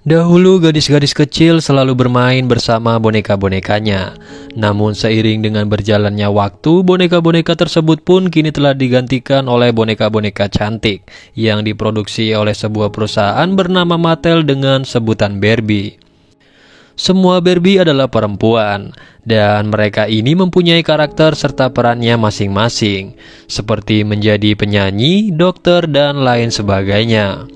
Dahulu gadis-gadis kecil selalu bermain bersama boneka-bonekanya. Namun seiring dengan berjalannya waktu, boneka-boneka tersebut pun kini telah digantikan oleh boneka-boneka cantik yang diproduksi oleh sebuah perusahaan bernama Mattel dengan sebutan Barbie. Semua Barbie adalah perempuan, dan mereka ini mempunyai karakter serta perannya masing-masing, seperti menjadi penyanyi, dokter, dan lain sebagainya.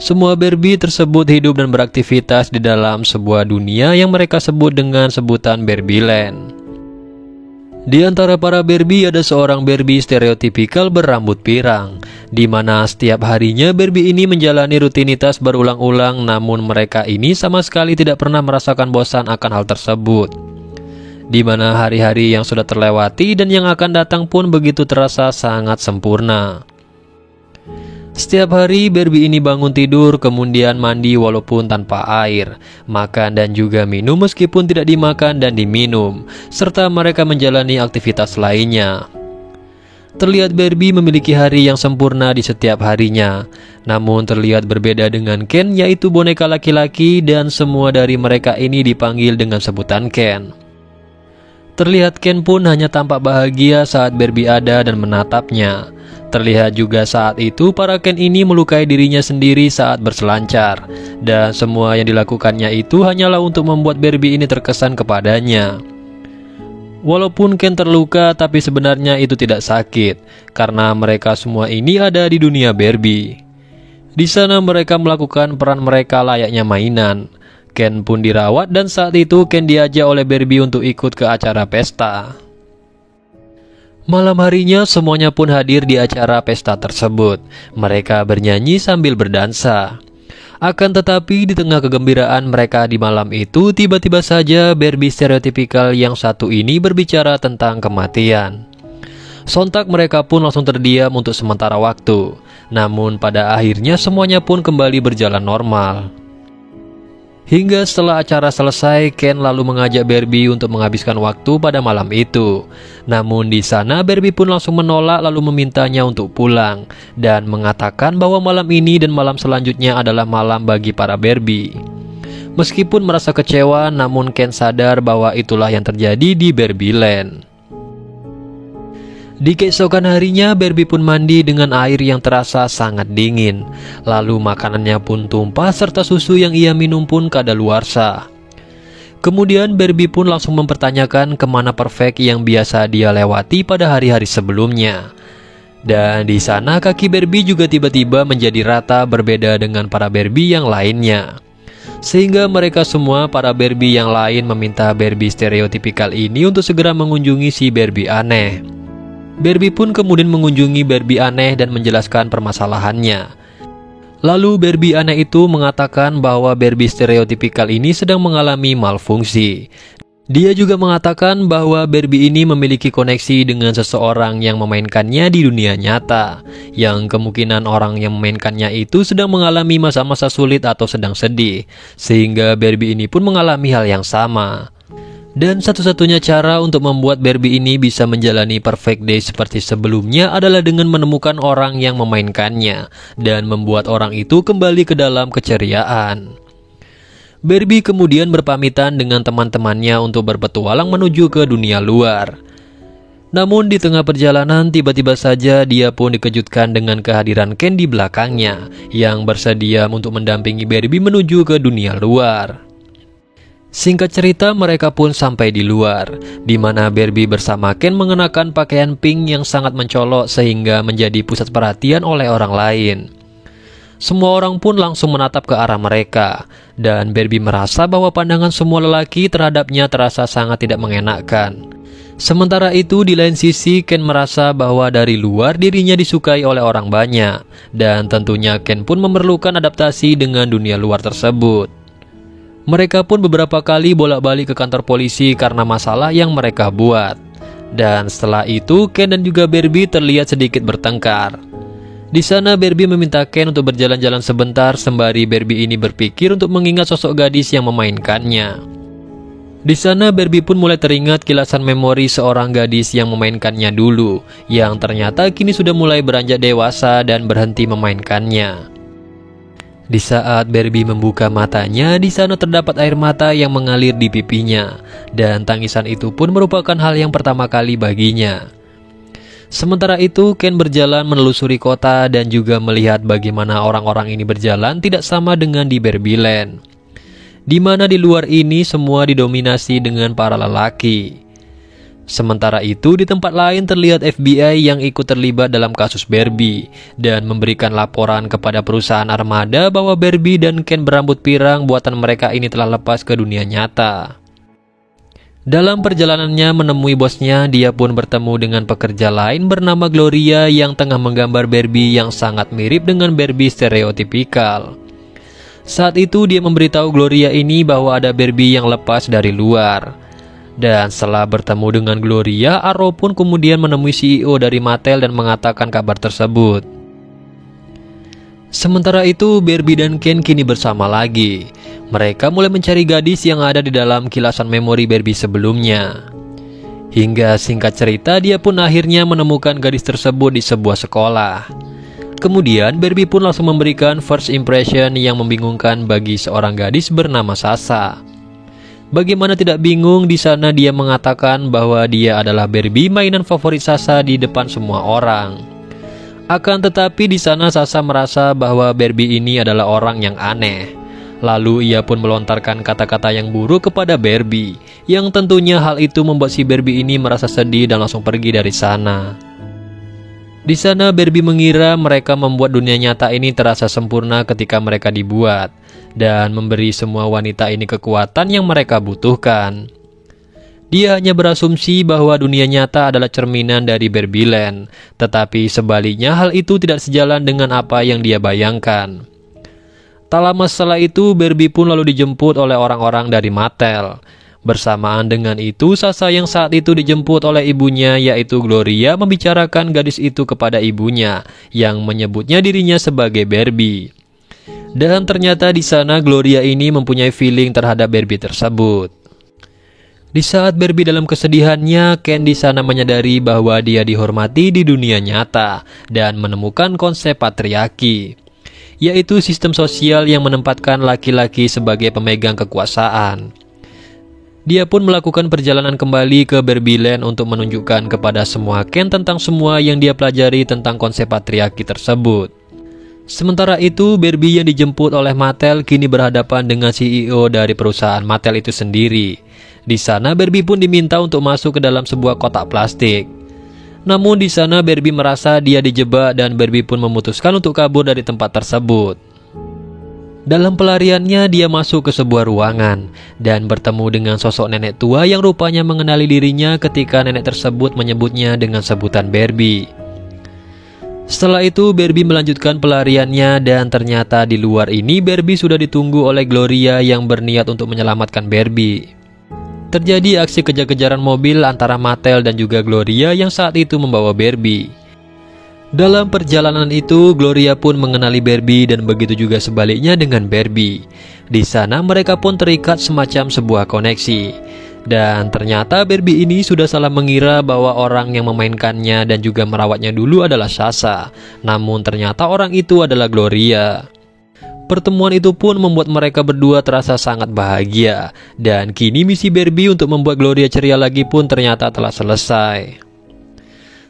Semua Barbie tersebut hidup dan beraktivitas di dalam sebuah dunia yang mereka sebut dengan sebutan Barbieland. Di antara para Barbie ada seorang Barbie stereotipikal berambut pirang, di mana setiap harinya Barbie ini menjalani rutinitas berulang-ulang, namun mereka ini sama sekali tidak pernah merasakan bosan akan hal tersebut. Di mana hari-hari yang sudah terlewati dan yang akan datang pun begitu terasa sangat sempurna. Setiap hari Barbie ini bangun tidur, kemudian mandi walaupun tanpa air, makan dan juga minum meskipun tidak dimakan dan diminum, serta mereka menjalani aktivitas lainnya. Terlihat Barbie memiliki hari yang sempurna di setiap harinya, namun terlihat berbeda dengan Ken, yaitu boneka laki-laki, dan semua dari mereka ini dipanggil dengan sebutan Ken. Terlihat Ken pun hanya tampak bahagia saat Barbie ada dan menatapnya. Terlihat juga saat itu para Ken ini melukai dirinya sendiri saat berselancar, dan semua yang dilakukannya itu hanyalah untuk membuat Barbie ini terkesan kepadanya. Walaupun Ken terluka, tapi sebenarnya itu tidak sakit, karena mereka semua ini ada di dunia Barbie. Di sana mereka melakukan peran mereka layaknya mainan. Ken pun dirawat, dan saat itu Ken diajak oleh Barbie untuk ikut ke acara pesta. Malam harinya semuanya pun hadir di acara pesta tersebut. Mereka bernyanyi sambil berdansa. Akan tetapi di tengah kegembiraan mereka di malam itu, tiba-tiba saja Barbie stereotipikal yang satu ini berbicara tentang kematian. Sontak mereka pun langsung terdiam untuk sementara waktu. Namun pada akhirnya semuanya pun kembali berjalan normal. Hingga setelah acara selesai, Ken lalu mengajak Barbie untuk menghabiskan waktu pada malam itu. Namun di sana Barbie pun langsung menolak lalu memintanya untuk pulang dan mengatakan bahwa malam ini dan malam selanjutnya adalah malam bagi para Barbie. Meskipun merasa kecewa, namun Ken sadar bahwa itulah yang terjadi di Barbieland. Di keesokan harinya, Barbie pun mandi dengan air yang terasa sangat dingin. Lalu makanannya pun tumpah serta susu yang ia minum pun kadaluarsa. Kemudian Barbie pun langsung mempertanyakan kemana Perfect yang biasa dia lewati pada hari-hari sebelumnya. Dan di sana kaki Barbie juga tiba-tiba menjadi rata berbeda dengan para Barbie yang lainnya. Sehingga mereka semua para Barbie yang lain meminta Barbie stereotipikal ini untuk segera mengunjungi si Barbie aneh. Barbie pun kemudian mengunjungi Barbie aneh dan menjelaskan permasalahannya. Lalu Barbie aneh itu mengatakan bahwa Barbie stereotipikal ini sedang mengalami malfungsi. Dia juga mengatakan bahwa Barbie ini memiliki koneksi dengan seseorang yang memainkannya di dunia nyata, yang kemungkinan orang yang memainkannya itu sedang mengalami masa-masa sulit atau sedang sedih, sehingga Barbie ini pun mengalami hal yang sama. Dan satu-satunya cara untuk membuat Barbie ini bisa menjalani perfect day seperti sebelumnya adalah dengan menemukan orang yang memainkannya dan membuat orang itu kembali ke dalam keceriaan. Barbie kemudian berpamitan dengan teman-temannya untuk berpetualang menuju ke dunia luar. Namun di tengah perjalanan tiba-tiba saja dia pun dikejutkan dengan kehadiran Ken di belakangnya yang bersedia untuk mendampingi Barbie menuju ke dunia luar. Singkat cerita, mereka pun sampai di luar, di mana Barbie bersama Ken mengenakan pakaian pink yang sangat mencolok sehingga menjadi pusat perhatian oleh orang lain. Semua orang pun langsung menatap ke arah mereka, dan Barbie merasa bahwa pandangan semua lelaki terhadapnya terasa sangat tidak mengenakkan. Sementara itu, di lain sisi, Ken merasa bahwa dari luar dirinya disukai oleh orang banyak, dan tentunya Ken pun memerlukan adaptasi dengan dunia luar tersebut. Mereka pun beberapa kali bolak-balik ke kantor polisi karena masalah yang mereka buat. Dan setelah itu, Ken dan juga Barbie terlihat sedikit bertengkar. Di sana Barbie meminta Ken untuk berjalan-jalan sebentar sembari Barbie ini berpikir untuk mengingat sosok gadis yang memainkannya. Di sana Barbie pun mulai teringat kilasan memori seorang gadis yang memainkannya dulu, yang ternyata kini sudah mulai beranjak dewasa dan berhenti memainkannya. Di saat Barbie membuka matanya, di sana terdapat air mata yang mengalir di pipinya, dan tangisan itu pun merupakan hal yang pertama kali baginya. Sementara itu, Ken berjalan menelusuri kota dan juga melihat bagaimana orang-orang ini berjalan tidak sama dengan di Barbieland, di mana di luar ini semua didominasi dengan para lelaki. Sementara itu, di tempat lain terlihat FBI yang ikut terlibat dalam kasus Barbie dan memberikan laporan kepada perusahaan armada bahwa Barbie dan Ken berambut pirang buatan mereka ini telah lepas ke dunia nyata. Dalam perjalanannya menemui bosnya, dia pun bertemu dengan pekerja lain bernama Gloria yang tengah menggambar Barbie yang sangat mirip dengan Barbie stereotipikal. Saat itu dia memberitahu Gloria ini bahwa ada Barbie yang lepas dari luar. Dan setelah bertemu dengan Gloria, Arrow pun kemudian menemui CEO dari Mattel dan mengatakan kabar tersebut. Sementara itu, Barbie dan Ken kini bersama lagi. Mereka mulai mencari gadis yang ada di dalam kilasan memori Barbie sebelumnya. Hingga singkat cerita, dia pun akhirnya menemukan gadis tersebut di sebuah sekolah. Kemudian Barbie pun langsung memberikan first impression yang membingungkan bagi seorang gadis bernama Sasha. Bagaimana tidak bingung, di sana dia mengatakan bahwa dia adalah Barbie mainan favorit Sasha di depan semua orang. Akan tetapi di sana Sasha merasa bahwa Barbie ini adalah orang yang aneh. Lalu ia pun melontarkan kata-kata yang buruk kepada Barbie, yang tentunya hal itu membuat si Barbie ini merasa sedih dan langsung pergi dari sana. Di sana Barbie mengira mereka membuat dunia nyata ini terasa sempurna ketika mereka dibuat, dan memberi semua wanita ini kekuatan yang mereka butuhkan. Dia hanya berasumsi bahwa dunia nyata adalah cerminan dari Barbieland, tetapi sebaliknya hal itu tidak sejalan dengan apa yang dia bayangkan. Tak lama setelah itu, Barbie pun lalu dijemput oleh orang-orang dari Mattel. Bersamaan dengan itu, Sasha yang saat itu dijemput oleh ibunya yaitu Gloria membicarakan gadis itu kepada ibunya yang menyebutnya dirinya sebagai Barbie. Dan ternyata di sana Gloria ini mempunyai feeling terhadap Barbie tersebut. Di saat Barbie dalam kesedihannya, Ken di sana menyadari bahwa dia dihormati di dunia nyata dan menemukan konsep patriarki, yaitu sistem sosial yang menempatkan laki-laki sebagai pemegang kekuasaan. Dia pun melakukan perjalanan kembali ke Barbieland untuk menunjukkan kepada semua Ken tentang semua yang dia pelajari tentang konsep patriarki tersebut. Sementara itu, Barbie yang dijemput oleh Mattel kini berhadapan dengan CEO dari perusahaan Mattel itu sendiri. Di sana Barbie pun diminta untuk masuk ke dalam sebuah kotak plastik. Namun di sana Barbie merasa dia dijebak dan Barbie pun memutuskan untuk kabur dari tempat tersebut. Dalam pelariannya, dia masuk ke sebuah ruangan dan bertemu dengan sosok nenek tua yang rupanya mengenali dirinya ketika nenek tersebut menyebutnya dengan sebutan Barbie. Setelah itu, Barbie melanjutkan pelariannya dan ternyata di luar ini Barbie sudah ditunggu oleh Gloria yang berniat untuk menyelamatkan Barbie. Terjadi aksi kejar-kejaran mobil antara Mattel dan juga Gloria yang saat itu membawa Barbie. Dalam perjalanan itu, Gloria pun mengenali Barbie dan begitu juga sebaliknya dengan Barbie. Di sana mereka pun terikat semacam sebuah koneksi. Dan ternyata Barbie ini sudah salah mengira bahwa orang yang memainkannya dan juga merawatnya dulu adalah Sasha. Namun ternyata orang itu adalah Gloria. Pertemuan itu pun membuat mereka berdua terasa sangat bahagia. Dan kini misi Barbie untuk membuat Gloria ceria lagi pun ternyata telah selesai.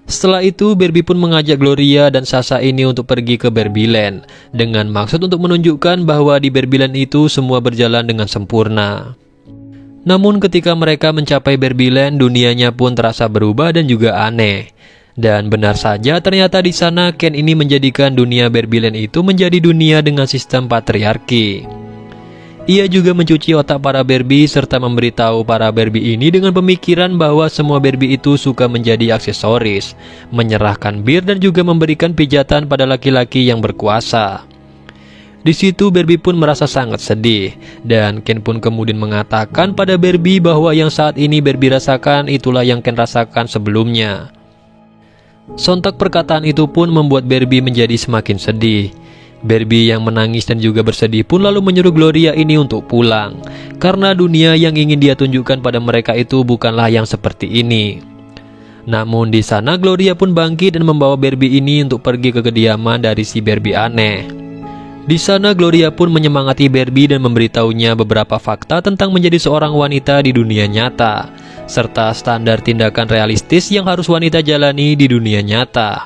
Setelah itu, Barbie pun mengajak Gloria dan Sasha ini untuk pergi ke Barbieland dengan maksud untuk menunjukkan bahwa di Barbieland itu semua berjalan dengan sempurna. Namun ketika mereka mencapai Barbieland, dunianya pun terasa berubah dan juga aneh. Dan benar saja, ternyata di sana Ken ini menjadikan dunia Barbieland itu menjadi dunia dengan sistem patriarki. Ia juga mencuci otak para Barbie serta memberitahu para Barbie ini dengan pemikiran bahwa semua Barbie itu suka menjadi aksesoris, menyerahkan bir dan juga memberikan pijatan pada laki-laki yang berkuasa. Di situ Barbie pun merasa sangat sedih dan Ken pun kemudian mengatakan pada Barbie bahwa yang saat ini Barbie rasakan itulah yang Ken rasakan sebelumnya. Sontak perkataan itu pun membuat Barbie menjadi semakin sedih. Barbie yang menangis dan juga bersedih pun lalu menyuruh Gloria ini untuk pulang, karena dunia yang ingin dia tunjukkan pada mereka itu bukanlah yang seperti ini. Namun di sana Gloria pun bangkit dan membawa Barbie ini untuk pergi ke kediaman dari si Barbie aneh. Di sana Gloria pun menyemangati Barbie dan memberitahunya beberapa fakta tentang menjadi seorang wanita di dunia nyata, serta standar tindakan realistis yang harus wanita jalani di dunia nyata.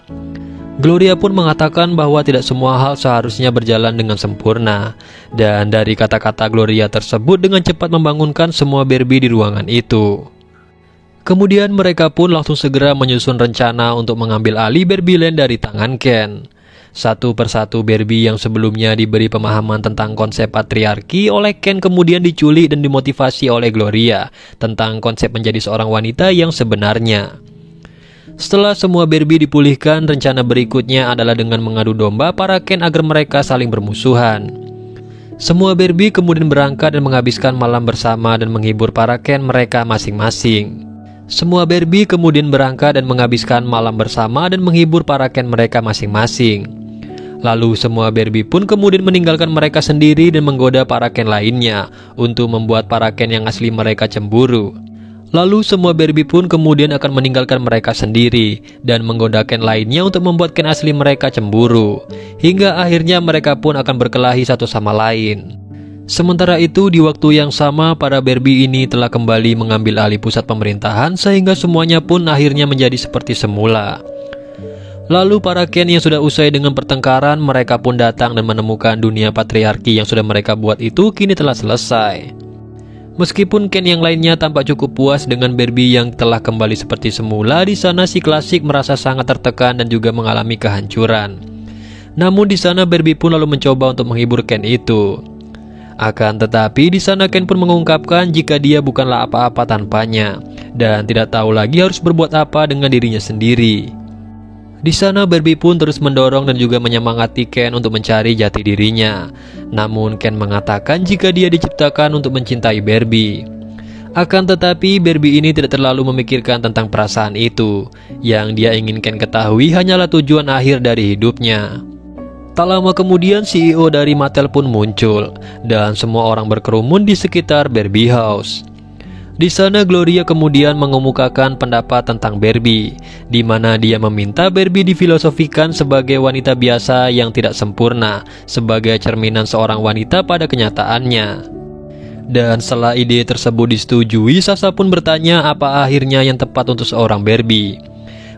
Gloria pun mengatakan bahwa tidak semua hal seharusnya berjalan dengan sempurna, dan dari kata-kata Gloria tersebut dengan cepat membangunkan semua Barbie di ruangan itu. Kemudian mereka pun langsung segera menyusun rencana untuk mengambil alih Barbie Land dari tangan Ken. Satu persatu Barbie yang sebelumnya diberi pemahaman tentang konsep patriarki oleh Ken kemudian diculik dan dimotivasi oleh Gloria tentang konsep menjadi seorang wanita yang sebenarnya. Setelah semua Barbie dipulihkan, rencana berikutnya adalah dengan mengadu domba para Ken agar mereka saling bermusuhan. Semua Barbie kemudian berangkat dan menghabiskan malam bersama dan menghibur para Ken mereka masing-masing. Semua Barbie kemudian berangkat dan menghabiskan malam bersama dan menghibur para Ken mereka masing-masing. Lalu semua Barbie pun kemudian meninggalkan mereka sendiri dan menggoda para Ken lainnya untuk membuat para Ken yang asli mereka cemburu. Lalu semua Barbie pun kemudian akan meninggalkan mereka sendiri dan menggoda Ken lainnya untuk membuat Ken asli mereka cemburu. Hingga akhirnya mereka pun akan berkelahi satu sama lain. Sementara itu di waktu yang sama para Barbie ini telah kembali mengambil alih pusat pemerintahan sehingga semuanya pun akhirnya menjadi seperti semula. Lalu para Ken yang sudah usai dengan pertengkaran, mereka pun datang dan menemukan dunia patriarki yang sudah mereka buat itu kini telah selesai. Meskipun Ken yang lainnya tampak cukup puas dengan Barbie yang telah kembali seperti semula, di sana si Klasik merasa sangat tertekan dan juga mengalami kehancuran. Namun di sana Barbie pun lalu mencoba untuk menghibur Ken itu. Akan tetapi di sana Ken pun mengungkapkan jika dia bukanlah apa-apa tanpanya dan tidak tahu lagi harus berbuat apa dengan dirinya sendiri. Di sana Barbie pun terus mendorong dan juga menyemangati Ken untuk mencari jati dirinya. Namun Ken mengatakan jika dia diciptakan untuk mencintai Barbie. Akan tetapi Barbie ini tidak terlalu memikirkan tentang perasaan itu. Yang dia ingin Ken ketahui hanyalah tujuan akhir dari hidupnya. Tak lama kemudian CEO dari Mattel pun muncul dan semua orang berkerumun di sekitar Barbie House. Di sana Gloria kemudian mengemukakan pendapat tentang Barbie, di mana dia meminta Barbie difilosofikan sebagai wanita biasa yang tidak sempurna, sebagai cerminan seorang wanita pada kenyataannya. Dan setelah ide tersebut disetujui, Sasha pun bertanya apa akhirnya yang tepat untuk seorang Barbie.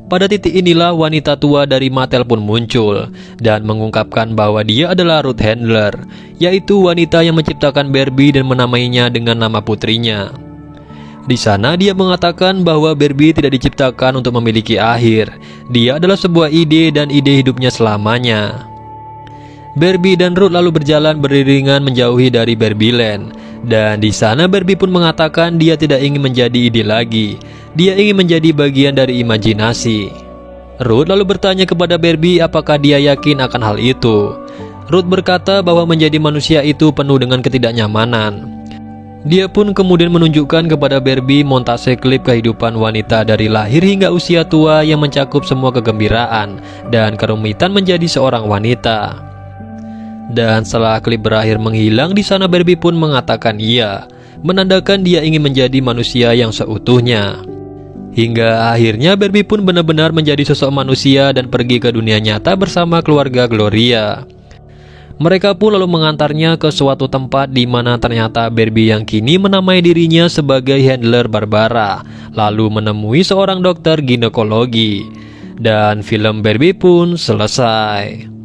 Pada titik inilah wanita tua dari Mattel pun muncul dan mengungkapkan bahwa dia adalah Ruth Handler, yaitu wanita yang menciptakan Barbie dan menamainya dengan nama putrinya. Di sana dia mengatakan bahwa Barbie tidak diciptakan untuk memiliki akhir. Dia adalah sebuah ide dan ide hidupnya selamanya. Barbie dan Ruth lalu berjalan beriringan menjauhi dari Barbie Land. Dan di sana Barbie pun mengatakan dia tidak ingin menjadi ide lagi. Dia ingin menjadi bagian dari imajinasi. Ruth lalu bertanya kepada Barbie apakah dia yakin akan hal itu. Ruth berkata bahwa menjadi manusia itu penuh dengan ketidaknyamanan. Dia pun kemudian menunjukkan kepada Barbie montase klip kehidupan wanita dari lahir hingga usia tua yang mencakup semua kegembiraan dan kerumitan menjadi seorang wanita. Dan setelah klip berakhir menghilang, di sana Barbie pun mengatakan iya, menandakan dia ingin menjadi manusia yang seutuhnya. Hingga akhirnya Barbie pun benar-benar menjadi sosok manusia dan pergi ke dunia nyata bersama keluarga Gloria. Mereka pun lalu mengantarnya ke suatu tempat di mana ternyata Barbie yang kini menamai dirinya sebagai Handler Barbara, lalu menemui seorang dokter ginekologi. Dan film Barbie pun selesai.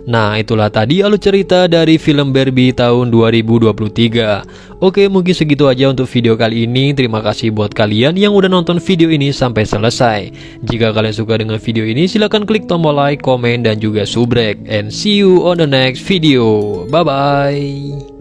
Nah, itulah tadi alur cerita dari film Barbie tahun 2023. Oke, mungkin segitu aja untuk video kali ini. Terima kasih buat kalian yang udah nonton video ini sampai selesai. Jika kalian suka dengan video ini, silahkan klik tombol like, komen, dan juga subrek. And see you on the next video. Bye-bye.